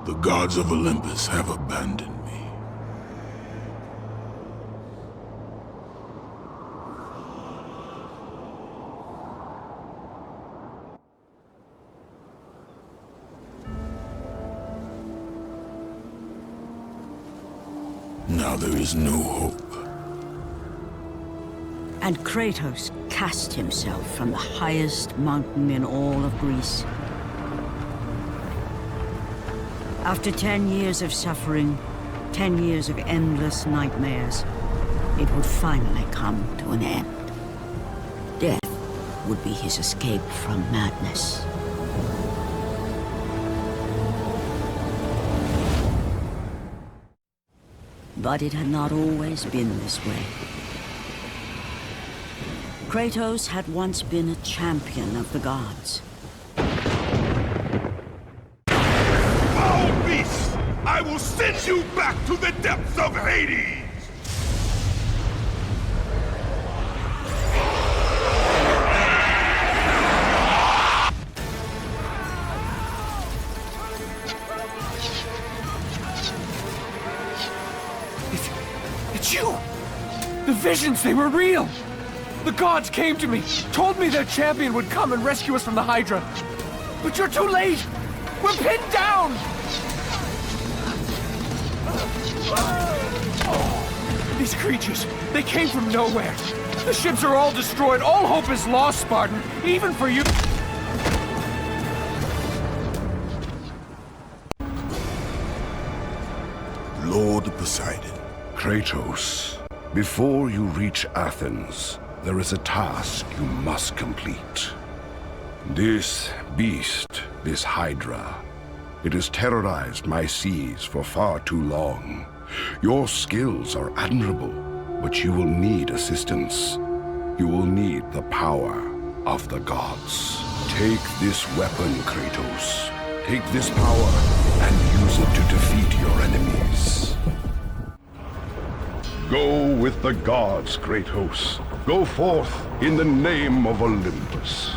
The gods of Olympus have abandoned me. Now there is no hope. And Kratos cast himself from the highest mountain in all of Greece. After 10 years of suffering, 10 years of endless nightmares, it would finally come to an end. Death would be his escape from madness. But it had not always been this way. Kratos had once been a champion of the gods. Foul beast! I will send you back to the depths of Hades! It's you! The visions, they were real! The gods came to me, told me their champion would come and rescue us from the Hydra. But you're too late! We're pinned down! These creatures, they came from nowhere. The ships are all destroyed. All hope is lost, Spartan. Even for you. Lord Poseidon. Kratos, before you reach Athens, there is a task you must complete. This beast, this Hydra, it has terrorized my seas for far too long. Your skills are admirable, but you will need assistance. You will need the power of the gods. Take this weapon, Kratos. Take this power and use it to defeat your enemies. Go with the gods, Kratos. Go forth in the name of Olympus.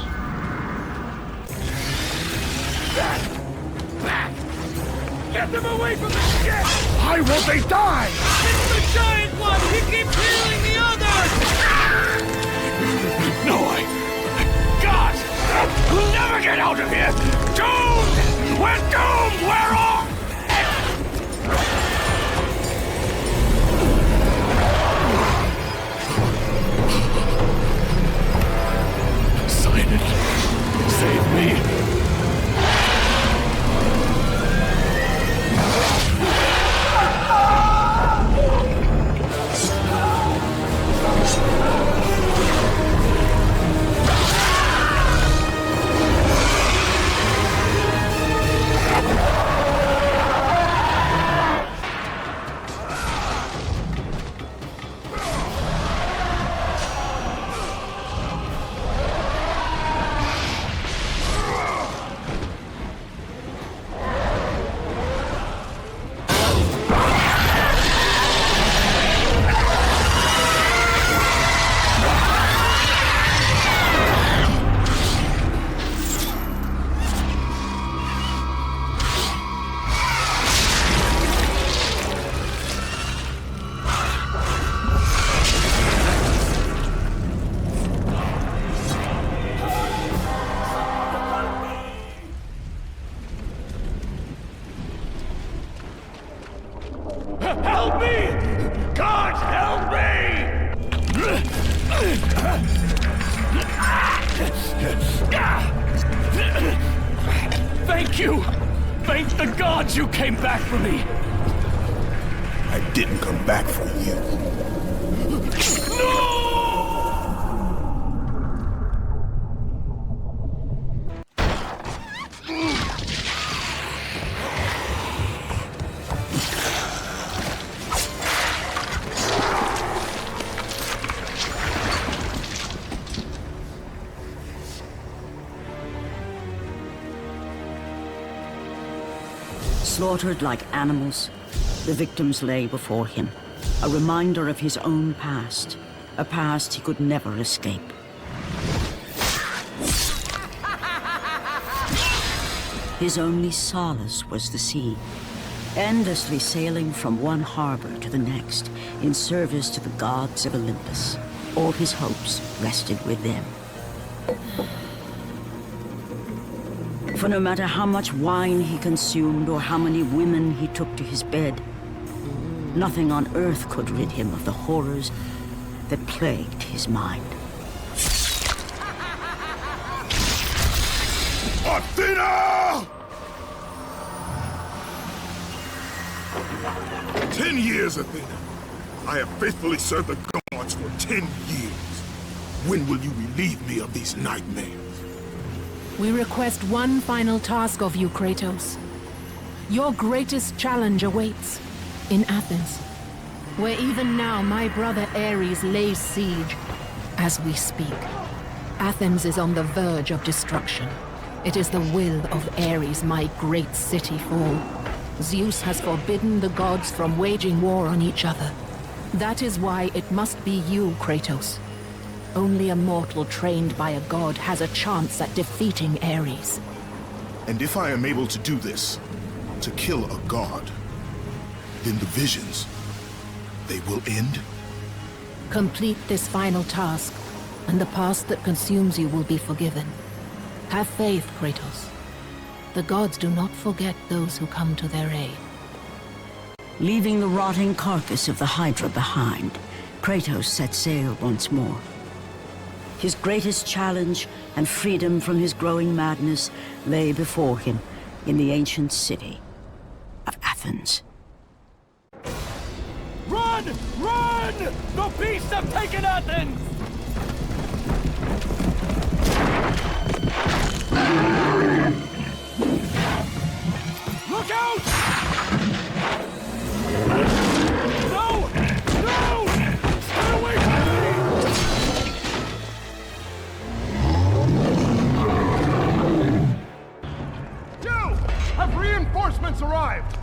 Back! Get them away from the ship! Why won't they die? It's the giant one! He keeps healing the others! No, God! We'll never get out of here! Doomed! We're doomed! We're off! Save me! Help me! God, help me! Thank you! Thank the gods you came back for me! I didn't come back for you. Slaughtered like animals, the victims lay before him, a reminder of his own past, a past he could never escape. His only solace was the sea, endlessly sailing from one harbor to the next in service to the gods of Olympus. All his hopes rested with them. For no matter how much wine he consumed or how many women he took to his bed, nothing on earth could rid him of the horrors that plagued his mind. Athena! 10 years, Athena. I have faithfully served the gods for 10 years. When will you relieve me of these nightmares? We request one final task of you, Kratos. Your greatest challenge awaits in Athens, where even now my brother Ares lays siege as we speak. Athens is on the verge of destruction. It is the will of Ares my great city fall. Zeus has forbidden the gods from waging war on each other. That is why it must be you, Kratos. Only a mortal trained by a god has a chance at defeating Ares. And if I am able to do this, to kill a god, then the visions, they will end? Complete this final task, and the past that consumes you will be forgiven. Have faith, Kratos. The gods do not forget those who come to their aid. Leaving the rotting carcass of the Hydra behind, Kratos set sail once more. His greatest challenge and freedom from his growing madness lay before him in the ancient city of Athens. Run! Run! The beasts have taken Athens! Look out! No! No! Stay away from me! You! Have reinforcements arrived?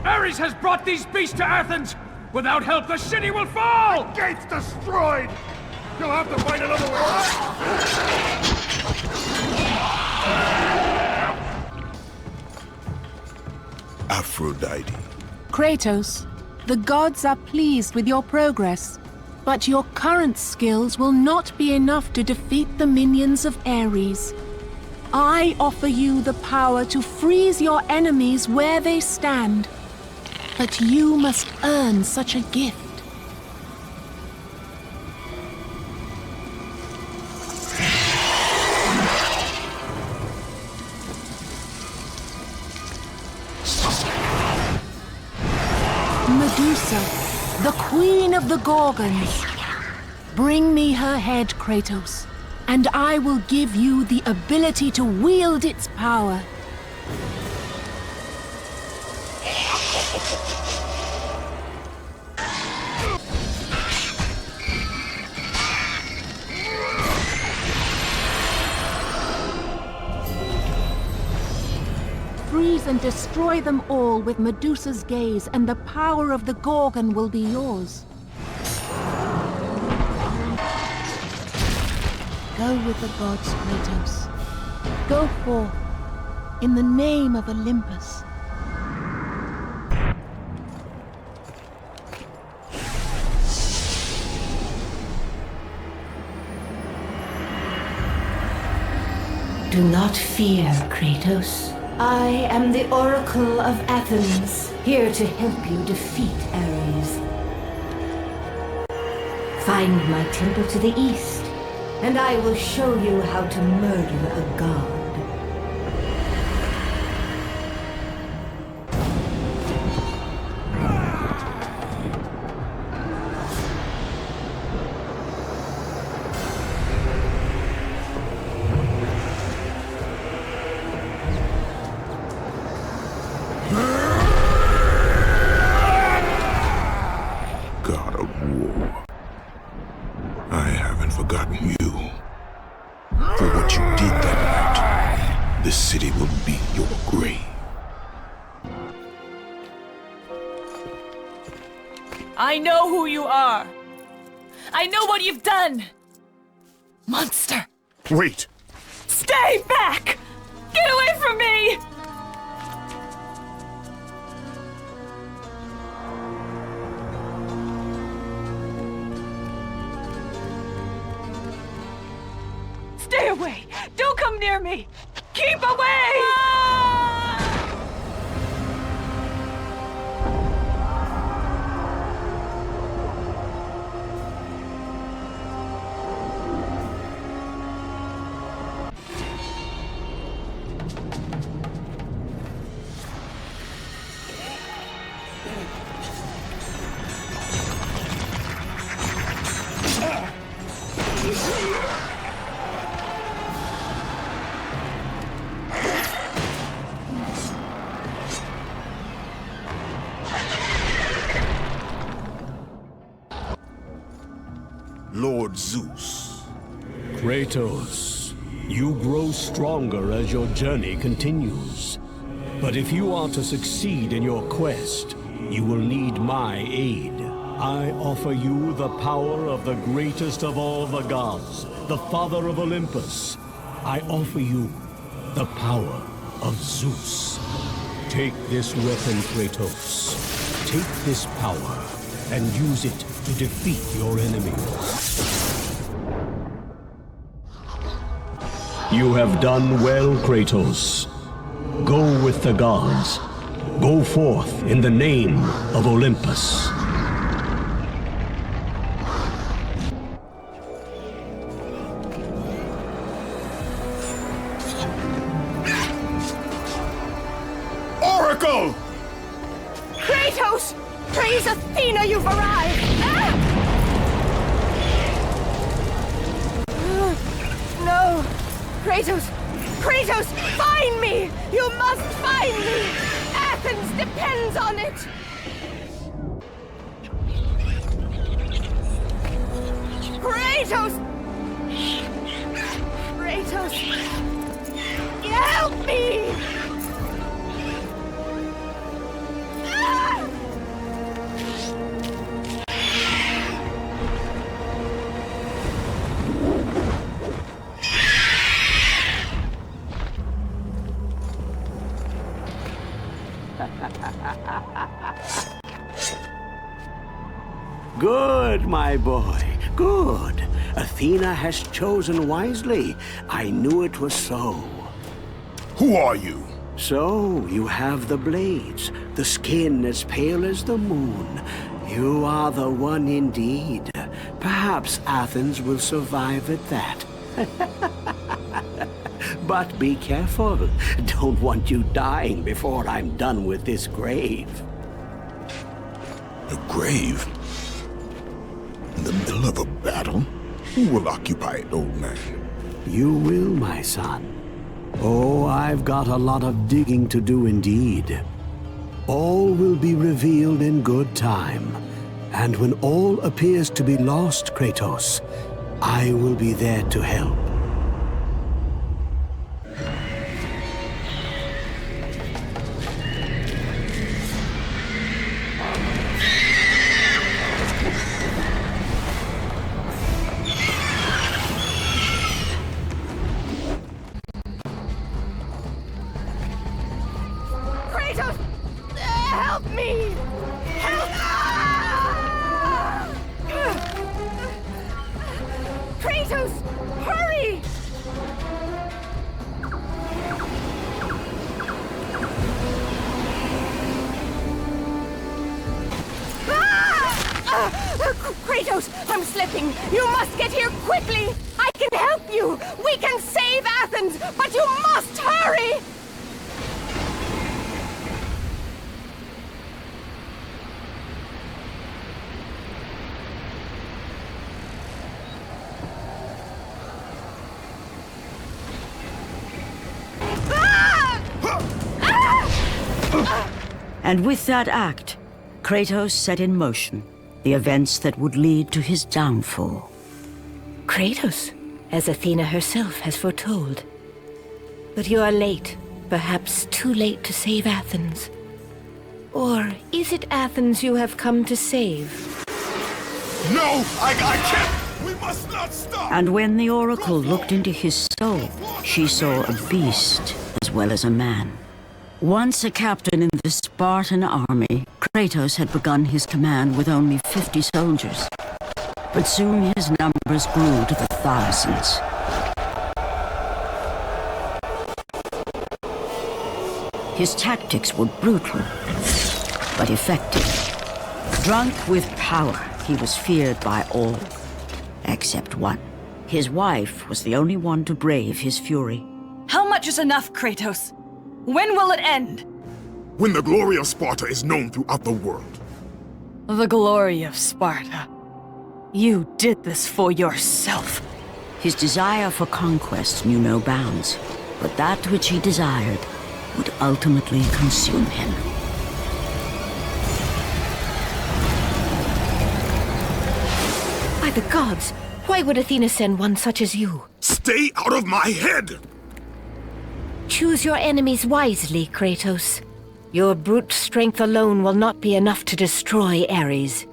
Ares has brought these beasts to Athens! Without help, the city will fall! Gates destroyed! You'll have to find another way. Aphrodite. Kratos, the gods are pleased with your progress, but your current skills will not be enough to defeat the minions of Ares. I offer you the power to freeze your enemies where they stand, but you must earn such a gift. Medusa, the queen of the Gorgons. Bring me her head, Kratos, and I will give you the ability to wield its power. Freeze and destroy them all with Medusa's gaze, and the power of the Gorgon will be yours. Go with the gods, Kratos. Go forth, in the name of Olympus. Do not fear, Kratos. I am the Oracle of Athens, here to help you defeat Ares. Find my temple to the east, and I will show you how to murder a god. God of war. I haven't forgotten you. For what you did that night, this city will be your grave. I know who you are. I know what you've done. Monster. Wait! Stay back! Get away from me! come near me! Keep away! Lord Zeus. Kratos, you grow stronger as your journey continues. But if you are to succeed in your quest, you will need my aid. I offer you the power of the greatest of all the gods, the father of Olympus. I offer you the power of Zeus. Take this weapon, Kratos. Take this power and use it to defeat your enemies. You have done well, Kratos. Go with the gods. Go forth in the name of Olympus. Oracle! Kratos! Praise Athena, you've arrived! No! Kratos! Kratos, find me! You must find me! Athens depends on it! Kratos! Kratos! Help me! Good, my boy, good. Athena has chosen wisely. I knew it was so. Who are you? So, you have the blades, the skin as pale as the moon. You are the one indeed. Perhaps Athens will survive at that. But be careful. Don't want you dying before I'm done with this grave. A grave? In the middle of a battle? Who will occupy it, old man? You will, my son. Oh, I've got a lot of digging to do indeed. All will be revealed in good time. And when all appears to be lost, Kratos, I will be there to help. Help me! Help! Kratos! Hurry! Kratos, I'm slipping. You must get here quickly. I can help you. We can save Athens, but you must hurry! And with that act, Kratos set in motion the events that would lead to his downfall. Kratos, as Athena herself has foretold. But you are late, perhaps too late to save Athens. Or is it Athens you have come to save? No! I can't! We must not stop! And when the Oracle looked into his soul, she saw a beast as well as a man. Once a captain in the Spartan army, Kratos had begun his command with only 50 soldiers. But soon his numbers grew to the thousands. His tactics were brutal, but effective. Drunk with power, he was feared by all, except one. His wife was the only one to brave his fury. How much is enough, Kratos? When will it end? When the glory of Sparta is known throughout the world. The glory of Sparta. You did this for yourself. His desire for conquest knew no bounds, but that which he desired would ultimately consume him. By the gods, why would Athena send one such as you? Stay out of my head! Choose your enemies wisely, Kratos. Your brute strength alone will not be enough to destroy Ares.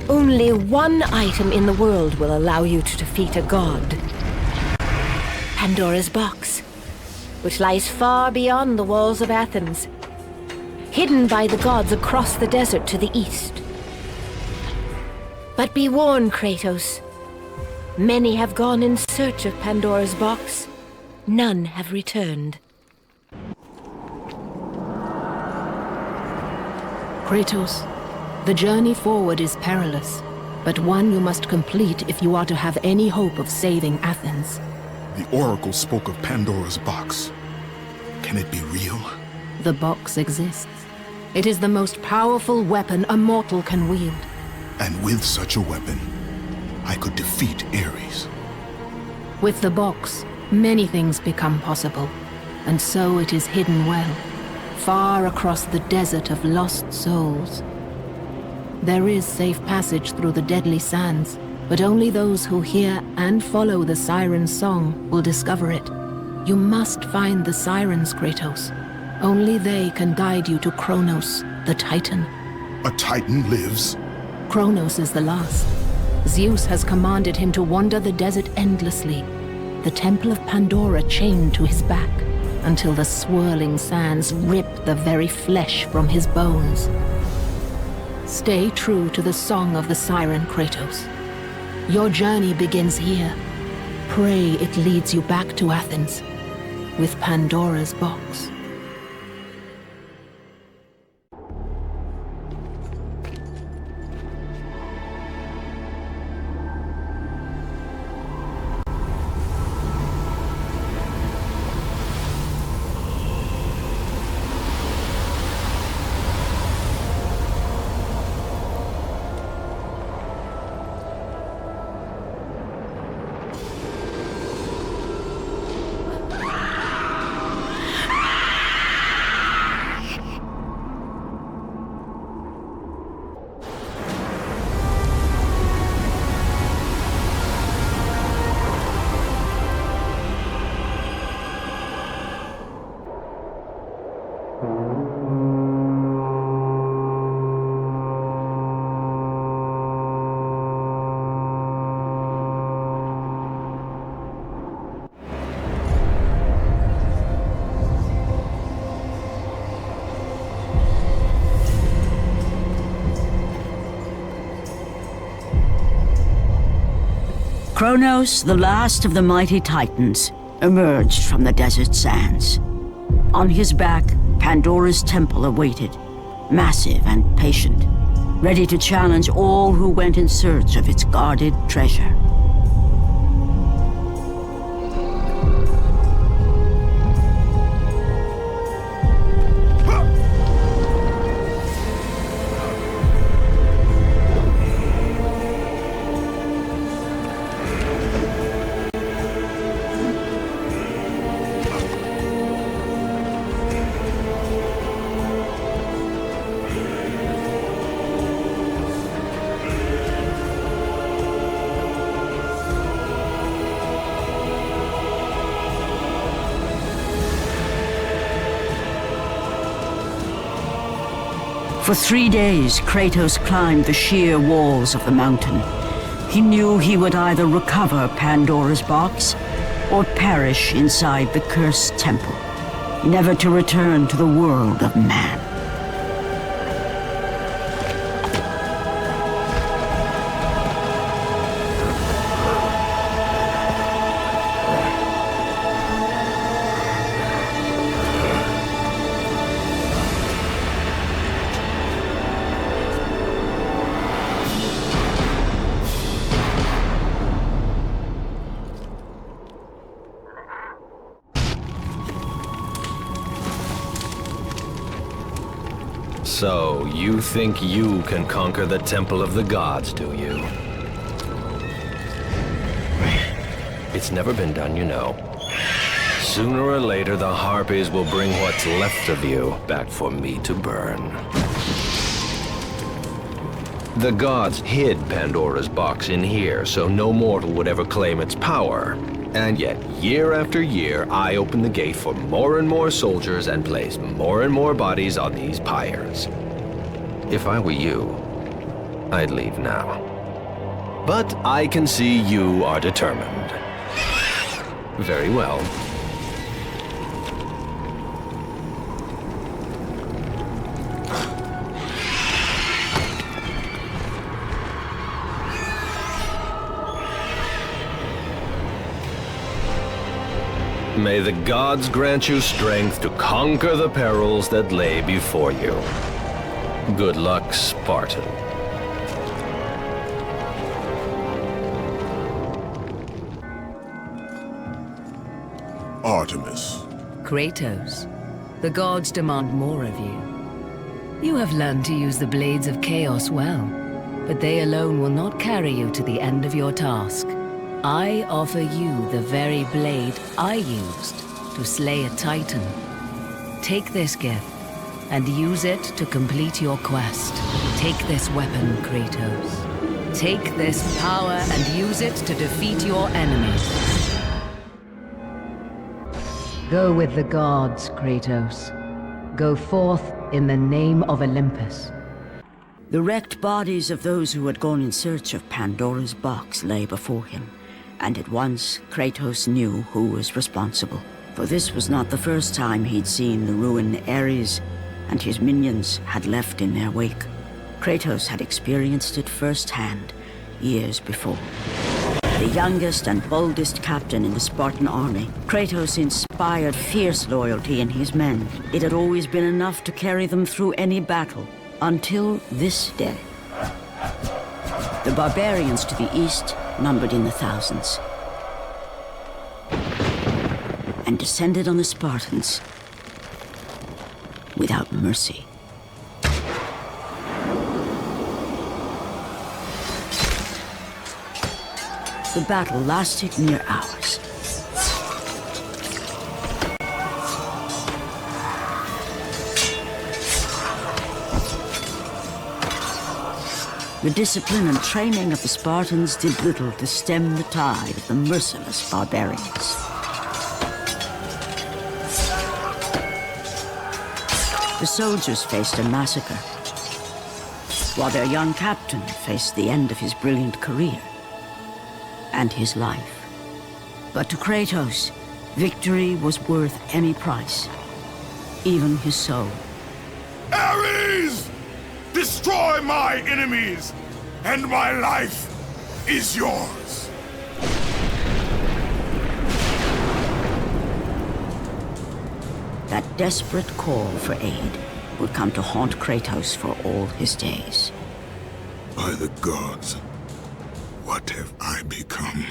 Only one item in the world will allow you to defeat a god. Pandora's box, which lies far beyond the walls of Athens, hidden by the gods across the desert to the east. But be warned, Kratos. Many have gone in search of Pandora's box. None have returned. Kratos, the journey forward is perilous, but one you must complete if you are to have any hope of saving Athens. The Oracle spoke of Pandora's box. Can it be real? The box exists. It is the most powerful weapon a mortal can wield. And with such a weapon, I could defeat Ares. With the box, many things become possible, and so it is hidden well, far across the desert of lost souls. There is safe passage through the deadly sands, but only those who hear and follow the siren's song will discover it. You must find the sirens, Kratos. Only they can guide you to Kronos, the Titan. A Titan lives? Kronos is the last. Zeus has commanded him to wander the desert endlessly, the temple of Pandora chained to his back, until the swirling sands rip the very flesh from his bones. Stay true to the song of the siren, Kratos. Your journey begins here. Pray it leads you back to Athens, with Pandora's box. Kronos, the last of the mighty Titans, emerged from the desert sands. On his back, Pandora's temple awaited, massive and patient, ready to challenge all who went in search of its guarded treasure. For 3 days, Kratos climbed the sheer walls of the mountain. He knew he would either recover Pandora's box or perish inside the cursed temple, never to return to the world of man. So, you think you can conquer the Temple of the Gods, do you? It's never been done, you know. Sooner or later, the Harpies will bring what's left of you back for me to burn. The gods hid Pandora's box in here, so no mortal would ever claim its power. And yet, year after year, I open the gate for more and more soldiers and place more and more bodies on these pyres. If I were you, I'd leave now. But I can see you are determined. Very well. May the gods grant you strength to conquer the perils that lay before you. Good luck, Spartan. Artemis. Kratos, the gods demand more of you. You have learned to use the blades of chaos well, but they alone will not carry you to the end of your task. I offer you the very blade I used to slay a Titan. Take this gift and use it to complete your quest. Take this weapon, Kratos. Take this power and use it to defeat your enemies. Go with the gods, Kratos. Go forth in the name of Olympus. The wrecked bodies of those who had gone in search of Pandora's box lay before him, and at once Kratos knew who was responsible. For this was not the first time he'd seen the ruin Ares and his minions had left in their wake. Kratos had experienced it firsthand, years before. The youngest and boldest captain in the Spartan army, Kratos inspired fierce loyalty in his men. It had always been enough to carry them through any battle, until this day. The barbarians to the east numbered in the thousands, and descended on the Spartans without mercy. The battle lasted near hours. The discipline and training of the Spartans did little to stem the tide of the merciless barbarians. The soldiers faced a massacre, while their young captain faced the end of his brilliant career and his life. But to Kratos, victory was worth any price, even his soul. Ares! Destroy my enemies, and my life is yours. That desperate call for aid would come to haunt Kratos for all his days. By the gods, what have I become?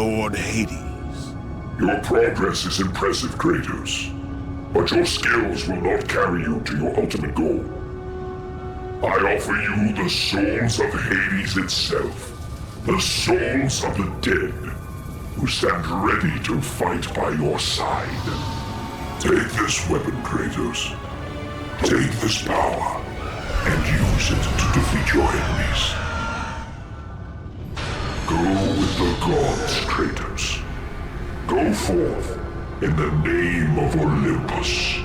Lord Hades. Your progress is impressive, Kratos. But your skills will not carry you to your ultimate goal. I offer you the souls of Hades itself. The souls of the dead, who stand ready to fight by your side. Take this weapon, Kratos. Take this power, and use it to defeat your enemies. Go with the gods, Kratos. Go forth in the name of Olympus.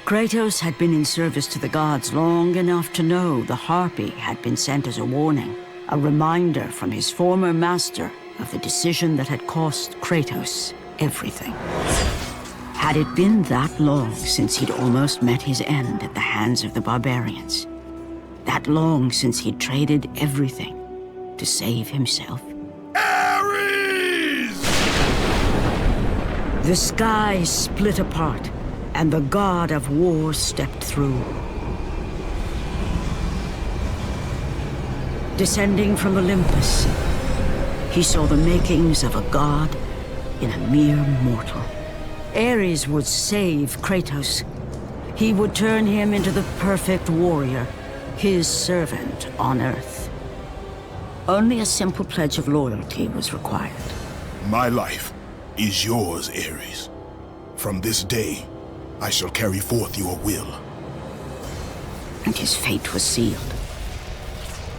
Kratos had been in service to the gods long enough to know the Harpy had been sent as a warning, a reminder from his former master of the decision that had cost Kratos everything. Had it been that long since he'd almost met his end at the hands of the barbarians? That long since he'd traded everything to save himself? Ares! The sky split apart, and the god of war stepped through. Descending from Olympus, he saw the makings of a god in a mere mortal. Ares would save Kratos. He would turn him into the perfect warrior, his servant on Earth. Only a simple pledge of loyalty was required. My life is yours, Ares. From this day, I shall carry forth your will. And his fate was sealed.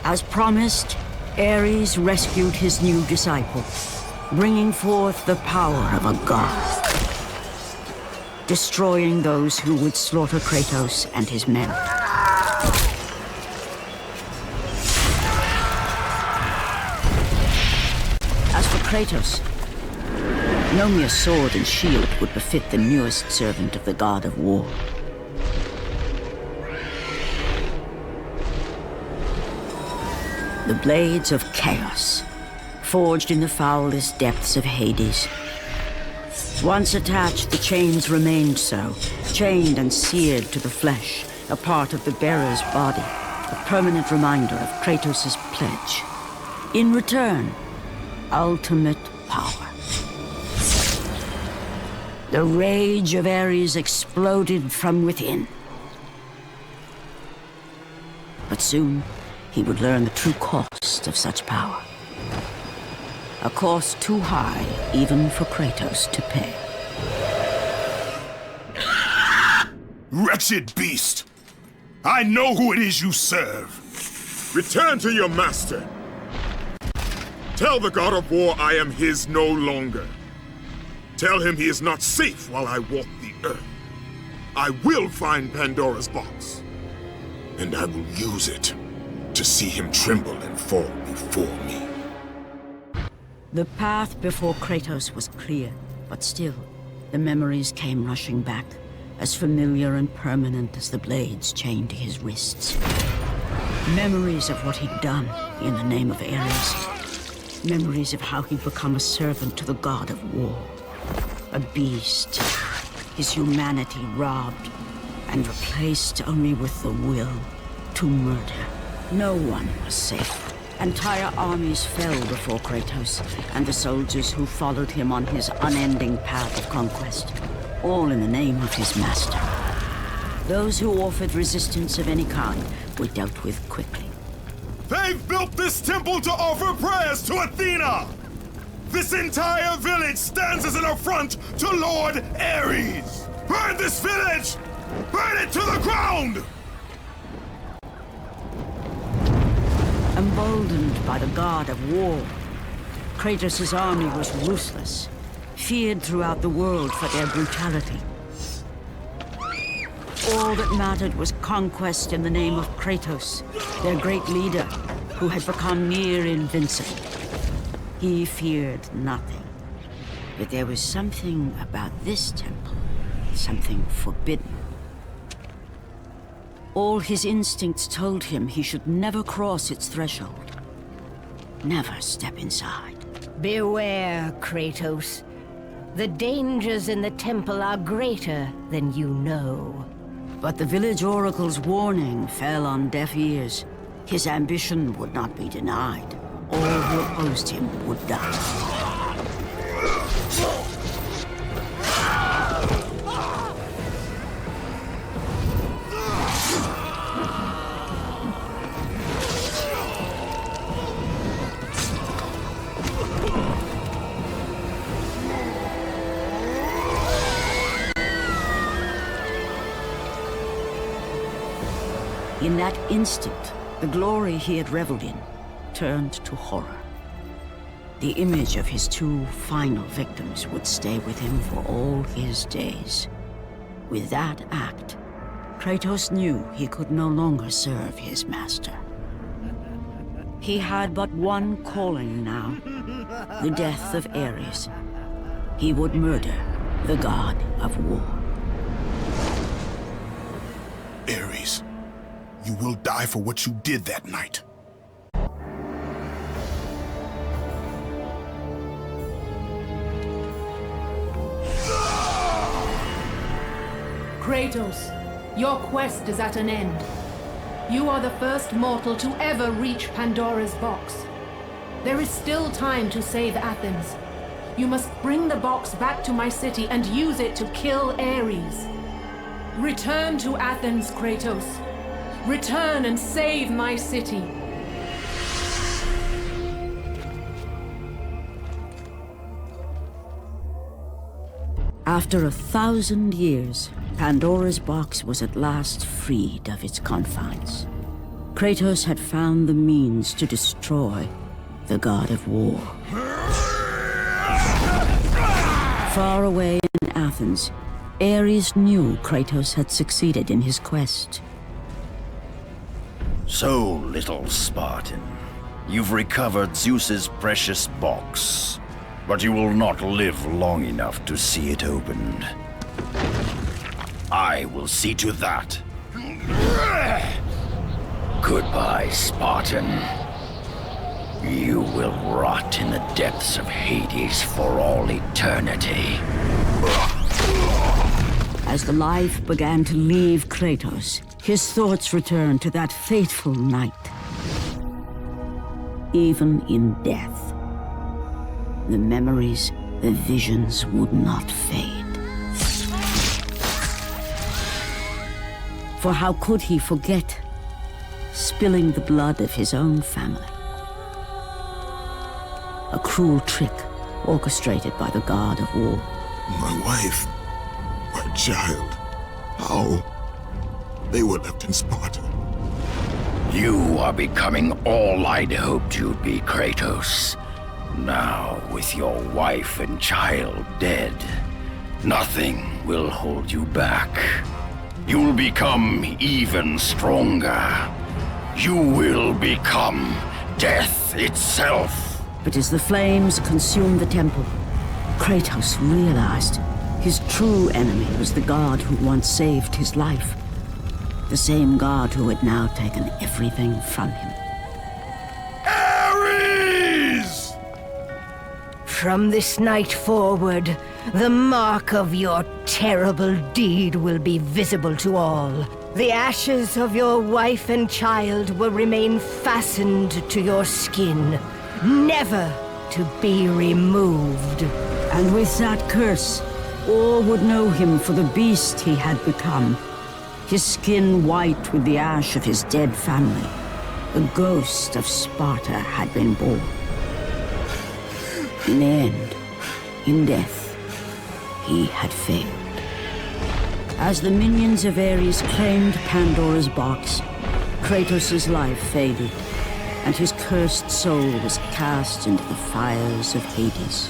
As promised, Ares rescued his new disciple, bringing forth the power of a god, destroying those who would slaughter Kratos and his men. As for Kratos, no mere sword and shield would befit the newest servant of the god of war. The blades of chaos, forged in the foulest depths of Hades. Once attached, the chains remained so, chained and seared to the flesh, a part of the bearer's body, a permanent reminder of Kratos' pledge. In return, ultimate power. The rage of Ares exploded from within. But soon, he would learn the true cost of such power. A cost too high even for Kratos to pay. Wretched beast! I know who it is you serve! Return to your master! Tell the god of war I am his no longer. Tell him he is not safe while I walk the earth. I will find Pandora's box. And I will use it to see him tremble and fall before me. The path before Kratos was clear, but still, the memories came rushing back, as familiar and permanent as the blades chained to his wrists. Memories of what he'd done in the name of Ares. Memories of how he'd become a servant to the god of war. A beast. His humanity robbed and replaced only with the will to murder. No one was safe. Entire armies fell before Kratos and the soldiers who followed him on his unending path of conquest, all in the name of his master. Those who offered resistance of any kind were dealt with quickly. They've built this temple to offer prayers to Athena! This entire village stands as an affront to Lord Ares! Burn this village! Burn it to the ground! Emboldened by the god of war, Kratos' army was ruthless, feared throughout the world for their brutality. All that mattered was conquest in the name of Kratos, their great leader, who had become near invincible. He feared nothing. But there was something about this temple, something forbidden. All his instincts told him he should never cross its threshold. Never step inside. Beware, Kratos. The dangers in the temple are greater than you know. But the village oracle's warning fell on deaf ears. His ambition would not be denied. All who opposed him would die. In that instant, the glory he had reveled in turned to horror. The image of his two final victims would stay with him for all his days. With that act, Kratos knew he could no longer serve his master. He had but one calling now, the death of Ares. He would murder the god of war. Ares, you will die for what you did that night. Kratos, your quest is at an end. You are the first mortal to ever reach Pandora's box. There is still time to save Athens. You must bring the box back to my city and use it to kill Ares. Return to Athens, Kratos. Return and save my city. After 1,000 years, Pandora's box was at last freed of its confines. Kratos had found the means to destroy the god of war. Far away in Athens, Ares knew Kratos had succeeded in his quest. So, little Spartan, you've recovered Zeus's precious box, but you will not live long enough to see it opened. I will see to that. Goodbye, Spartan. You will rot in the depths of Hades for all eternity. As the life began to leave Kratos, his thoughts returned to that fateful night. Even in death, the memories, the visions would not fade. For how could he forget spilling the blood of his own family? A cruel trick orchestrated by the god of war. My wife, my child, how? They were left in Sparta. You are becoming all I'd hoped you'd be, Kratos. Now, with your wife and child dead, nothing will hold you back. You'll become even stronger. You will become death itself. But as the flames consumed the temple, Kratos realized his true enemy was the god who once saved his life. The same god who had now taken everything from him. Ares! From this night forward, the mark of your terrible deed will be visible to all. The ashes of your wife and child will remain fastened to your skin, never to be removed. And with that curse, all would know him for the beast he had become. His skin white with the ash of his dead family. The ghost of Sparta had been born. In the end, in death, he had failed. As the minions of Ares claimed Pandora's box, Kratos' life faded, and his cursed soul was cast into the fires of Hades.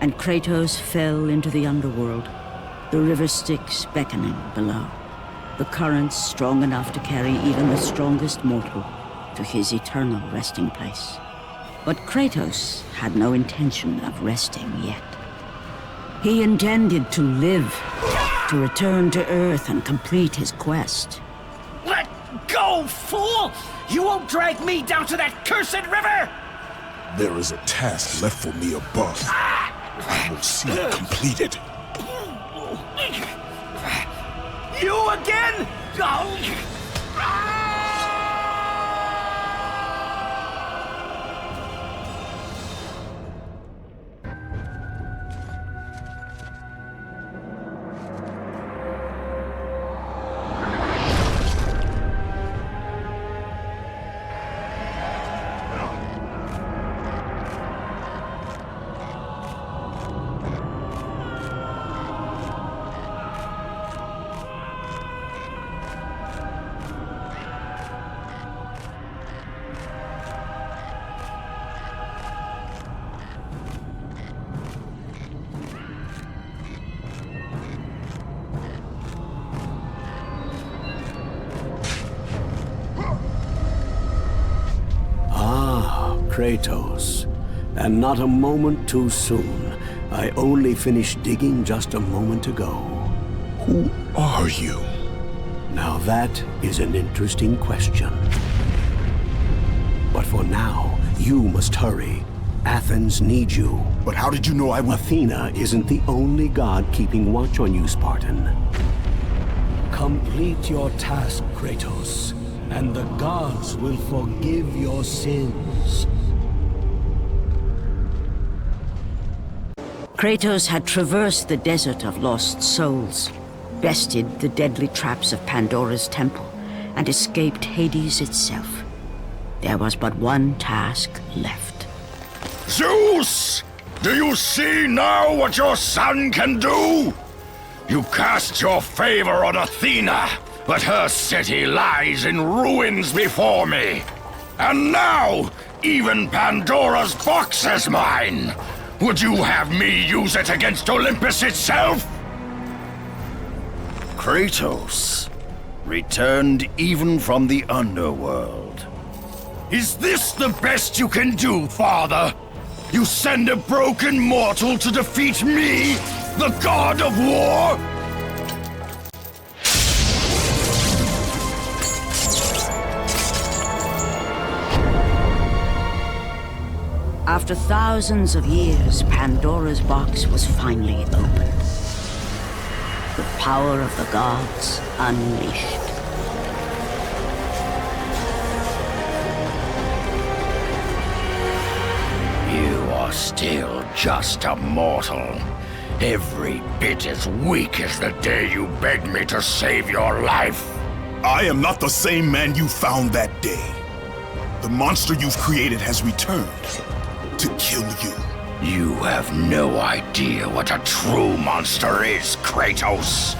And Kratos fell into the underworld, the river Styx beckoning below, the currents strong enough to carry even the strongest mortal to his eternal resting place. But Kratos had no intention of resting yet. He intended to live, to return to Earth and complete his quest. Let go, fool! You won't drag me down to that cursed river! There is a task left for me above. I will see it completed. You again? Oh. Kratos, and not a moment too soon. I only finished digging just a moment ago. Who are you? Now that is an interesting question. But for now, you must hurry. Athens needs you. But how did you know I would... Athena isn't the only god keeping watch on you, Spartan. Complete your task, Kratos, and the gods will forgive your sins. Kratos had traversed the desert of lost souls, bested the deadly traps of Pandora's temple, and escaped Hades itself. There was but one task left. Zeus! Do you see now what your son can do? You cast your favor on Athena, but her city lies in ruins before me. And now, even Pandora's box is mine. Would you have me use it against Olympus itself? Kratos, returned even from the underworld. Is this the best you can do, father? You send a broken mortal to defeat me, the god of war? After thousands of years, Pandora's box was finally opened. The power of the gods unleashed. You are still just a mortal. Every bit as weak as the day you begged me to save your life. I am not the same man you found that day. The monster you've created has returned to kill you. You have no idea what a true monster is, Kratos.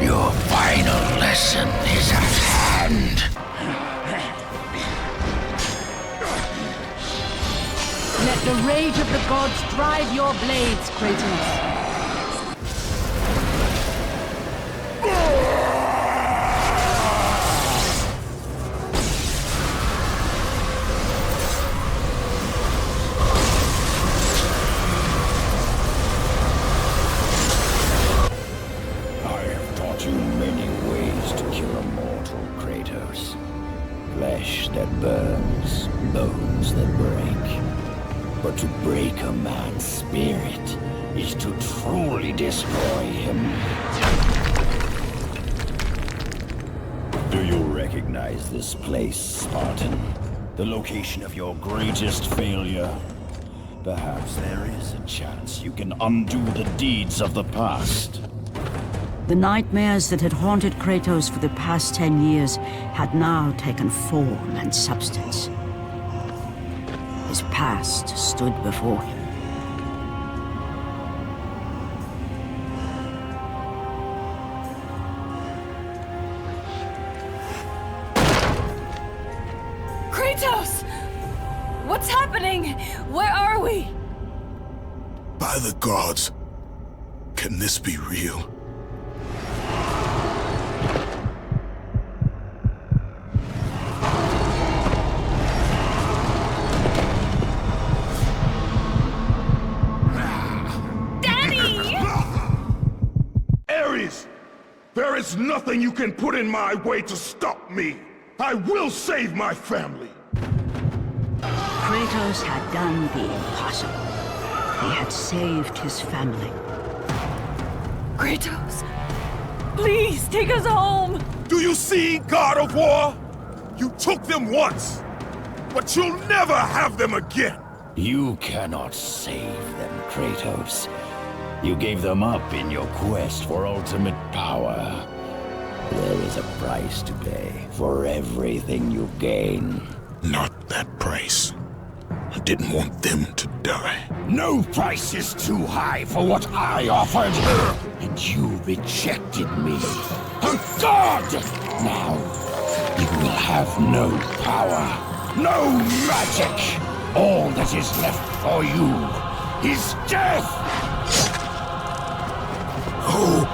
Your final lesson is at hand. Let the rage of the gods drive your blades, Kratos. But to break a man's spirit is to truly destroy him. Do you recognize this place, Spartan? The location of your greatest failure? Perhaps there is a chance you can undo the deeds of the past. The nightmares that had haunted Kratos for the past 10 years had now taken form and substance. His past stood before him. Kratos! What's happening? Where are we? By the gods, can this be real? There is nothing you can put in my way to stop me. I will save my family. Kratos had done the impossible. He had saved his family. Kratos, please take us home. Do you see, God of War? You took them once, but you'll never have them again. You cannot save them, Kratos. You gave them up in your quest for ultimate power. There is a price to pay for everything you gain. Not that price. I didn't want them to die. No price is too high for what I offered. And you rejected me. A god! Now, you will have no power, no magic. All that is left for you is death! Oh,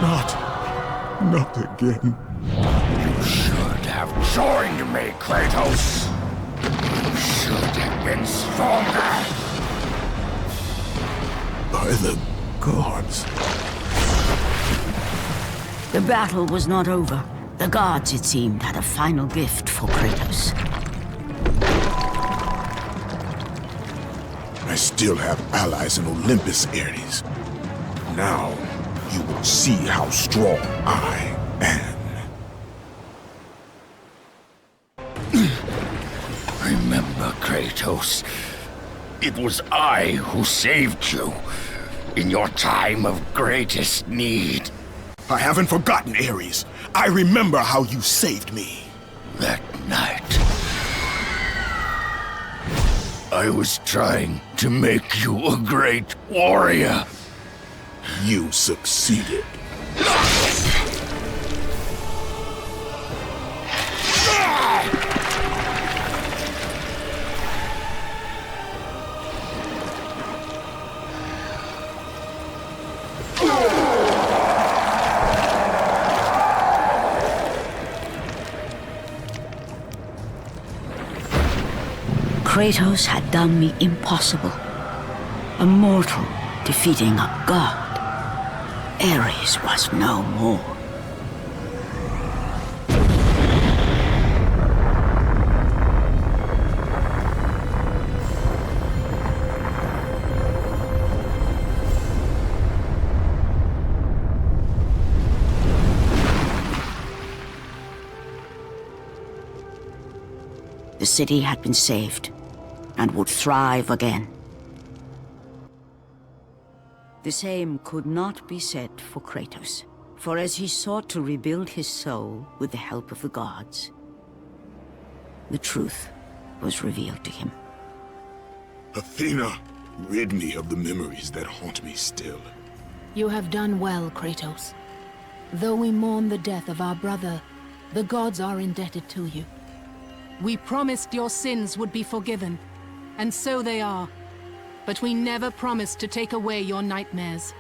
not again. You should have joined me, Kratos. You should have been stronger. By the gods. The battle was not over. The gods, it seemed, had a final gift for Kratos. I still have allies in Olympus, Ares. Now, you will see how strong I am. Remember, Kratos, it was I who saved you in your time of greatest need. I haven't forgotten, Ares. I remember how you saved me. That night, I was trying to make you a great warrior. You succeeded. Kratos had done the impossible. A mortal defeating a god. Ares was no more. The city had been saved and would thrive again. The same could not be said for Kratos, for as he sought to rebuild his soul with the help of the gods, the truth was revealed to him. Athena, rid me of the memories that haunt me still. You have done well, Kratos. Though we mourn the death of our brother, the gods are indebted to you. We promised your sins would be forgiven, and so they are. But we never promised to take away your nightmares.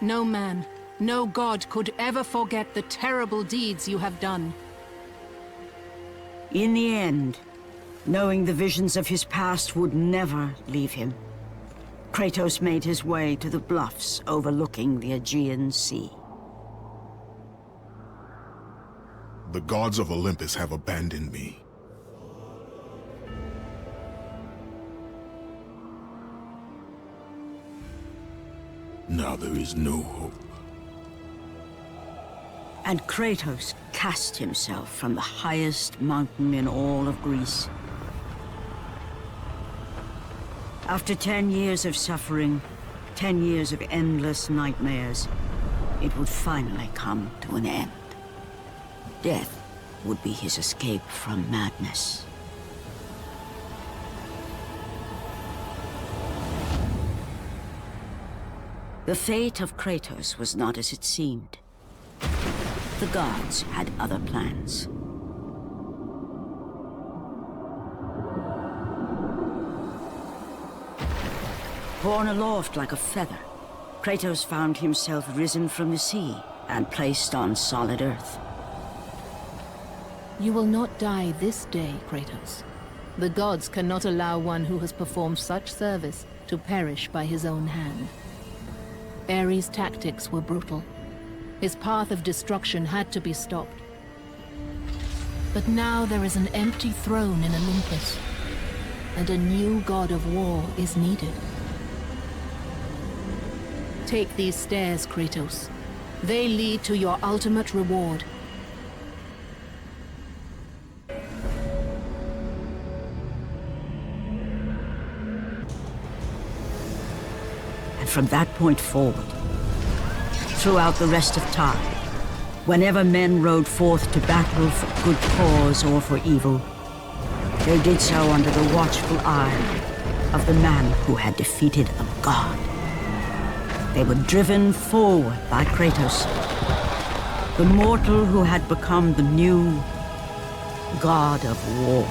No man, no god could ever forget the terrible deeds you have done. In the end, knowing the visions of his past would never leave him, Kratos made his way to the bluffs overlooking the Aegean Sea. The gods of Olympus have abandoned me. Now there is no hope. And Kratos cast himself from the highest mountain in all of Greece. After 10 years of suffering, 10 years of endless nightmares, it would finally come to an end. Death would be his escape from madness. The fate of Kratos was not as it seemed. The gods had other plans. Borne aloft like a feather, Kratos found himself risen from the sea and placed on solid earth. You will not die this day, Kratos. The gods cannot allow one who has performed such service to perish by his own hand. Ares' tactics were brutal. His path of destruction had to be stopped. But now there is an empty throne in Olympus, and a new god of war is needed. Take these stairs, Kratos. They lead to your ultimate reward. And from that point forward, throughout the rest of time, whenever men rode forth to battle for good cause or for evil, they did so under the watchful eye of the man who had defeated a god. They were driven forward by Kratos, the mortal who had become the new god of war.